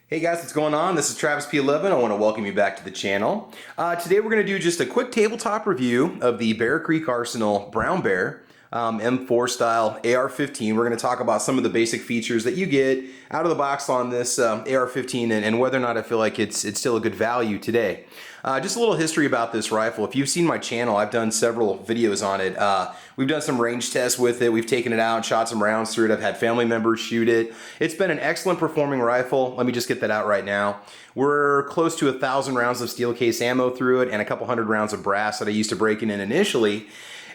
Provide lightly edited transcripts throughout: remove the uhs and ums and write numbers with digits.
Hey guys, what's going on? This is Travis P11. I want to welcome you back to the channel. Today we're going to do just a quick tabletop review of the Bear Creek Arsenal Brown Bear M4 style AR-15. We're going to talk about some of the basic features that you get out of the box on this AR-15 and whether or not I feel like it's still a good value today. Just a little history about this rifle. If you've seen my channel, I've done several videos on it. We've done some range tests with it. We've taken it out and shot some rounds through it. I've had family members shoot it. It's been an excellent performing rifle. Let me just get that out right now. We're close to 1,000 rounds of steel case ammo through it and a couple hundred rounds of brass that I used to break in initially.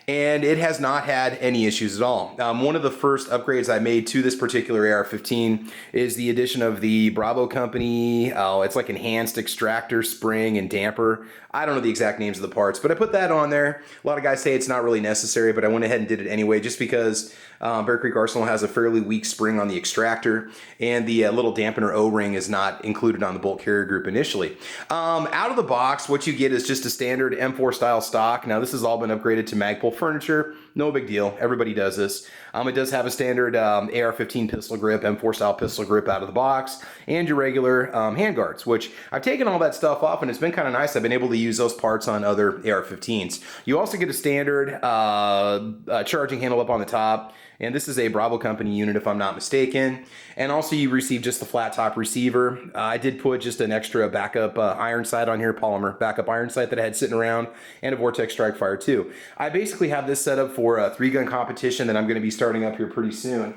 And it has not had any issues at all. One of the first upgrades I made to this particular AR-15 is the addition of the Bravo company. It's like enhanced extractor, spring, and damper. I don't know the exact names of the parts, but I put that on there. A lot of guys say it's not really necessary, but I went ahead and did it anyway just because Bear Creek Arsenal has a fairly weak spring on the extractor, and the little dampener O-ring is not included on the bolt carrier group initially. Out of the box, what you get is just a standard M4 style stock. Now this has all been upgraded to Magpul furniture. No big deal. Everybody does this. It does have a standard AR-15 pistol grip, M4 style pistol grip out of the box, and your regular handguards, which I've taken all that stuff off and it's been kind of nice. I've been able to use those parts on other AR-15s. You also get a standard charging handle up on the top. And this is a Bravo company unit if I'm not mistaken. And also you receive just the flat top receiver. I did put just an extra backup iron sight on here, polymer backup iron sight that I had sitting around, and a Vortex Strike Fire too. I basically have this set up for a 3-gun competition that I'm going to be starting up here pretty soon.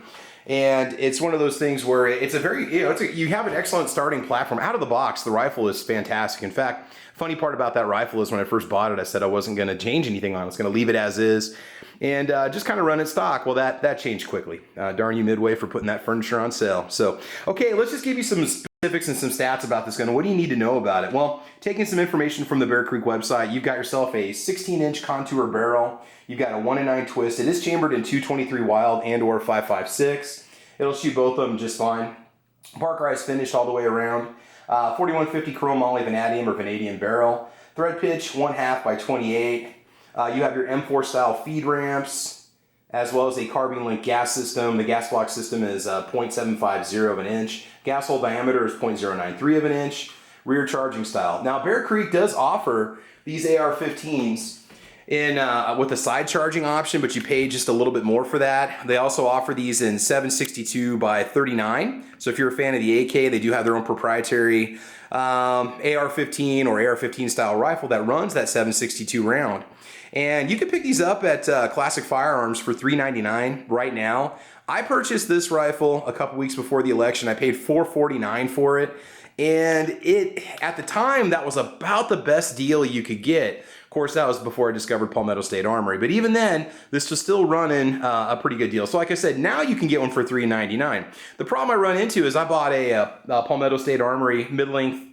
And it's one of those things where it's a very, you have an excellent starting platform. Out of the box, the rifle is fantastic. In fact, funny part about that rifle is when I first bought it, I said I wasn't going to change anything on it. I was going to leave it as is and just kind of run it stock. Well, that changed quickly. Darn you, Midway, for putting that furniture on sale. So, okay, let's just give you some specifics and some stats about this gun. What do you need to know about it? Well, taking some information from the Bear Creek website, you've got yourself a 16-inch contour barrel. You've got a 1-in-9 twist. It is chambered in 223 Wylde and or 5.56. It'll shoot both of them just fine. Parker eyes finished all the way around. 4150 chrome moly vanadium or vanadium barrel. Thread pitch 1/2 by 28. You have your M4 style feed ramps, as well as a carbine link gas system. The gas block system is 0.750 of an inch. Gas hole diameter is 0.093 of an inch. Rear charging style. Now Bear Creek does offer these AR-15s in with a side charging option, but you pay just a little bit more for that. They also offer these in 762 by 39. So if you're a fan of the AK, they do have their own proprietary AR-15 or AR-15 style rifle that runs that 762 round. And you can pick these up at Classic Firearms for $3.99 right now. I purchased this rifle a couple weeks before the election. I paid $4.49 for it. And at the time, that was about the best deal you could get. Of course, that was before I discovered Palmetto State Armory. But even then, this was still running a pretty good deal. So like I said, now you can get one for $3.99. The problem I run into is I bought a Palmetto State Armory mid-length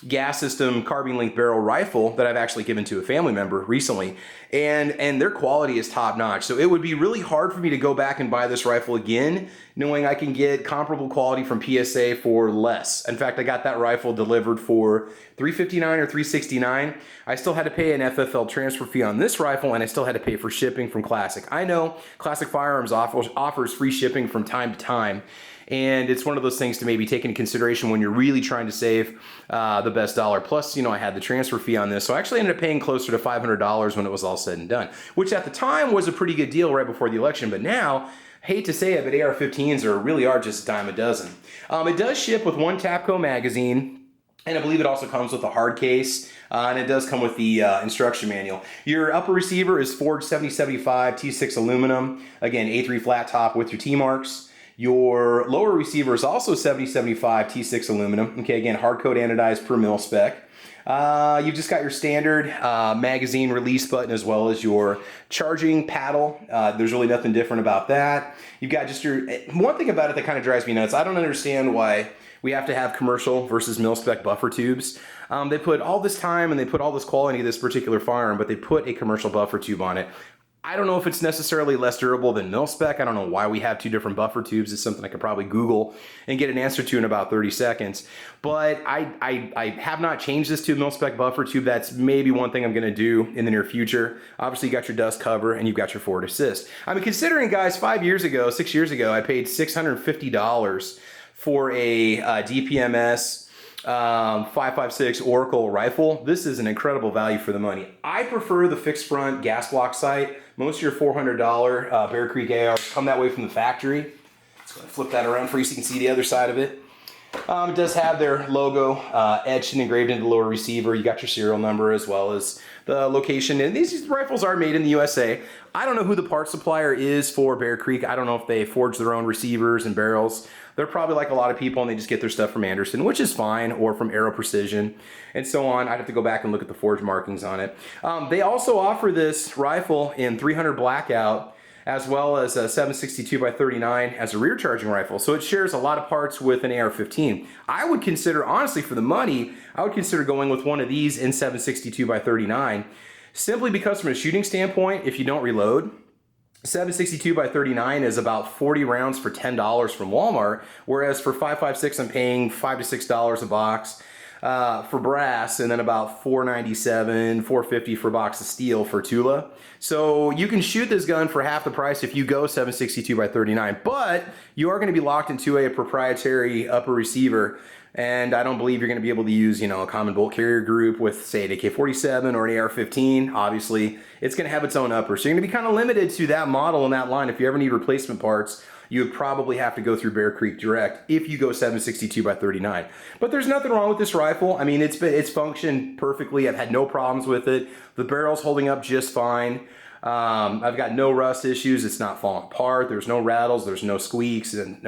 gas system carbine link barrel rifle that I've actually given to a family member recently, and their quality is top notch. So it would be really hard for me to go back and buy this rifle again, knowing I can get comparable quality from PSA for less. In fact, I got that rifle delivered for $359 or $369. I still had to pay an FFL transfer fee on this rifle, and I still had to pay for shipping from Classic. I know Classic Firearms offers free shipping from time to time, and it's one of those things to maybe take into consideration when you're really trying to save the best dollar. Plus, I had the transfer fee on this, so I actually ended up paying closer to $500 when it was all said and done, which at the time was a pretty good deal right before the election. But now, hate to say it, but AR-15s really are just a dime a dozen. It does ship with one Tapco magazine, and I believe it also comes with a hard case, and it does come with the instruction manual. Your upper receiver is forged 7075 T6 aluminum, again A3 flat top with your T-marks. Your lower receiver is also 7075 T6 aluminum. Okay, again, hard coat anodized per mil spec. You've just got your standard magazine release button as well as your charging paddle. There's really nothing different about that. You've got just your, one thing about it that kind of drives me nuts, I don't understand why we have to have commercial versus mil spec buffer tubes. They put all this time and they put all this quality into this particular firearm, but they put a commercial buffer tube on it. I don't know if it's necessarily less durable than mil-spec. I don't know why we have two different buffer tubes. It's something I could probably Google and get an answer to in about 30 seconds. But I have not changed this to a mil-spec buffer tube. That's maybe one thing I'm going to do in the near future. Obviously, you got your dust cover and you've got your forward assist. I mean, considering, guys, 6 years ago, I paid $650 for a DPMS 5.56 Oracle rifle. This is an incredible value for the money. I prefer the fixed front gas block sight. Most of your $400 Bear Creek ARs come that way from the factory. Just going to flip that around for you so you can see the other side of it. It does have their logo etched and engraved into the lower receiver. You got your serial number as well as the location. And these rifles are made in the USA. I don't know who the parts supplier is for Bear Creek. I don't know if they forge their own receivers and barrels. They're probably like a lot of people and they just get their stuff from Anderson, which is fine, or from Aero Precision and so on. I'd have to go back and look at the forge markings on it. They also offer this rifle in 300 Blackout, as well as a 7.62x39 as a rear charging rifle. So it shares a lot of parts with an AR-15. I would consider, honestly, for the money, I would consider going with one of these in 7.62x39, simply because from a shooting standpoint, if you don't reload, 7.62x39 is about 40 rounds for $10 from Walmart, whereas for 5.56 I'm paying $5 to $6 a box for brass, and then about $4.97, $4.50 for a box of steel for Tula. So you can shoot this gun for half the price if you go 7.62x39, but you are going to be locked into a proprietary upper receiver. And I don't believe you're going to be able to use, a common bolt carrier group with, say, an AK-47 or an AR-15. Obviously, it's going to have its own upper. So you're going to be kind of limited to that model and that line. If you ever need replacement parts, you would probably have to go through Bear Creek direct if you go 7.62x39. But there's nothing wrong with this rifle. I mean, it's functioned perfectly. I've had no problems with it. The barrel's holding up just fine. I've got no rust issues. It's not falling apart. There's no rattles. There's no squeaks and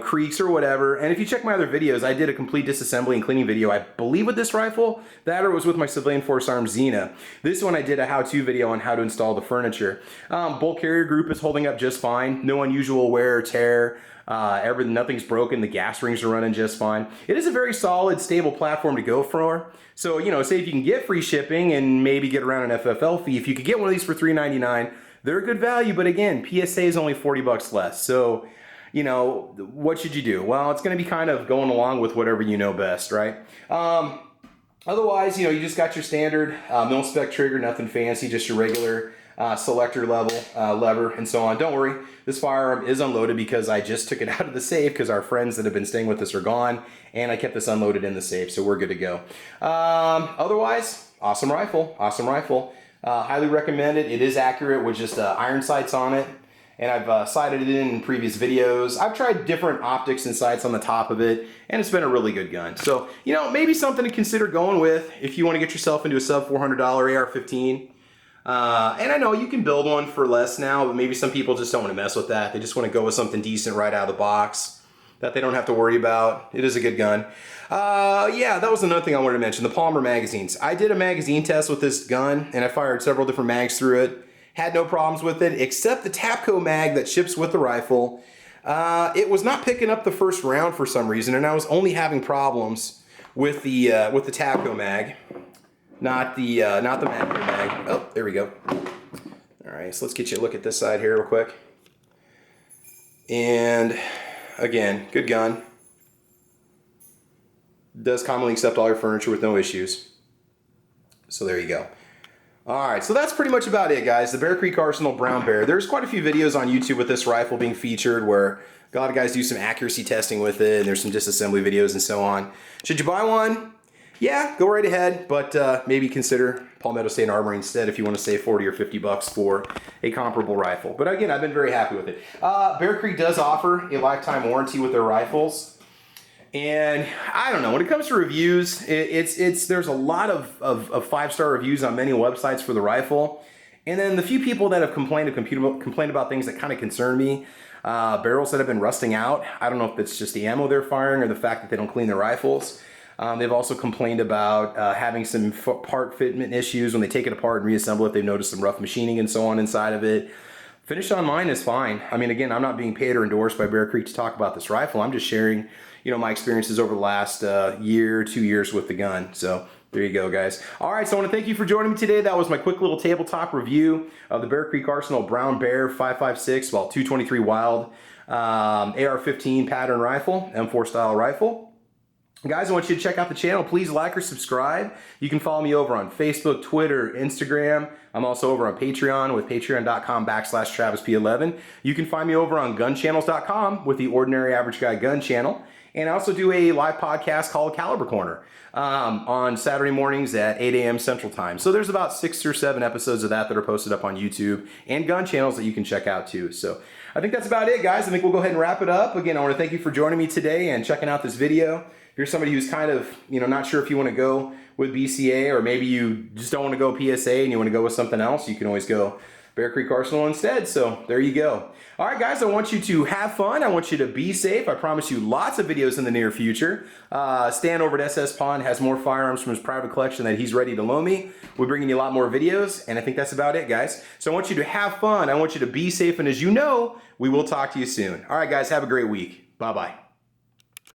creaks or whatever. And if you check my other videos, I did a complete disassembly and cleaning video, I believe, with this rifle. That or it was with my Civilian Force Arms Xena. This one I did a how-to video on how to install the furniture. Bolt carrier group is holding up just fine. No unusual wear or tear. Nothing's broken. The gas rings are running just fine. It is a very solid, stable platform to go for. So, say if you can get free shipping and maybe get around an FFL fee, if you could get one of these for $3.99, they're a good value. But again, PSA is only 40 bucks less. So, what should you do? Well, it's going to be kind of going along with whatever you know best, right? Otherwise, you just got your standard mil-spec trigger, nothing fancy, just your regular selector level lever and so on. Don't worry, this firearm is unloaded because I just took it out of the safe because our friends that have been staying with us are gone, and I kept this unloaded in the safe, so we're good to go. Otherwise, awesome rifle, awesome rifle. Highly recommend it. It is accurate with just iron sights on it, and I've sighted it in previous videos. I've tried different optics and sights on the top of it, and it's been a really good gun. So, maybe something to consider going with if you want to get yourself into a sub $400 AR-15. And I know you can build one for less now, but maybe some people just don't want to mess with that. They just want to go with something decent right out of the box that they don't have to worry about. It is a good gun. Yeah, that was another thing I wanted to mention, the polymer magazines. I did a magazine test with this gun, and I fired several different mags through it. Had no problems with it, except the Tapco mag that ships with the rifle. It was not picking up the first round for some reason, and I was only having problems with the Tapco mag. Not the Magpul mag. Oh, there we go. All right, so let's get you a look at this side here real quick. And again, good gun. Does commonly accept all your furniture with no issues. So there you go. All right, so that's pretty much about it, guys. The Bear Creek Arsenal Brown Bear. There's quite a few videos on YouTube with this rifle being featured where a lot of guys do some accuracy testing with it, and there's some disassembly videos and so on. Should you buy one? Yeah, go right ahead, but maybe consider Palmetto State Armory instead if you want to save 40 or 50 bucks for a comparable rifle. But again, I've been very happy with it. Bear Creek does offer a lifetime warranty with their rifles. And I don't know, when it comes to reviews, there's a lot of 5-star reviews on many websites for the rifle. And then the few people that have complained about things that kind of concern me. Barrels that have been rusting out. I don't know if it's just the ammo they're firing or the fact that they don't clean their rifles. They've also complained about having some part fitment issues when they take it apart and reassemble it. They've noticed some rough machining and so on inside of it. Finish on mine is fine. I mean, again, I'm not being paid or endorsed by Bear Creek to talk about this rifle. I'm just sharing, my experiences over the last year, 2 years with the gun. So there you go, guys. All right, so I want to thank you for joining me today. That was my quick little tabletop review of the Bear Creek Arsenal Brown Bear 5.56, well, 223 Wylde AR-15 pattern rifle, M4 style rifle. Guys, I want you to check out the channel. Please like or subscribe. You can follow me over on Facebook, Twitter, Instagram. I'm also over on Patreon with patreon.com/TravisP11. You can find me over on gunchannels.com with the Ordinary Average Guy Gun channel. And I also do a live podcast called Caliber Corner on Saturday mornings at 8 a.m. Central Time. So there's about 6 or 7 episodes of that are posted up on YouTube and gun channels that you can check out too. So I think that's about it, guys. I think we'll go ahead and wrap it up. Again, I want to thank you for joining me today and checking out this video. If you're somebody who's kind of, not sure if you want to go with BCA, or maybe you just don't want to go PSA and you want to go with something else, you can always go Bear Creek Arsenal instead. So there you go. All right, guys, I want you to have fun. I want you to be safe. I promise you lots of videos in the near future. Stan over at SS Pond has more firearms from his private collection that he's ready to loan me. We're bringing you a lot more videos, and I think that's about it, guys. So I want you to have fun. I want you to be safe, and as you know, we will talk to you soon. All right, guys, have a great week. Bye-bye.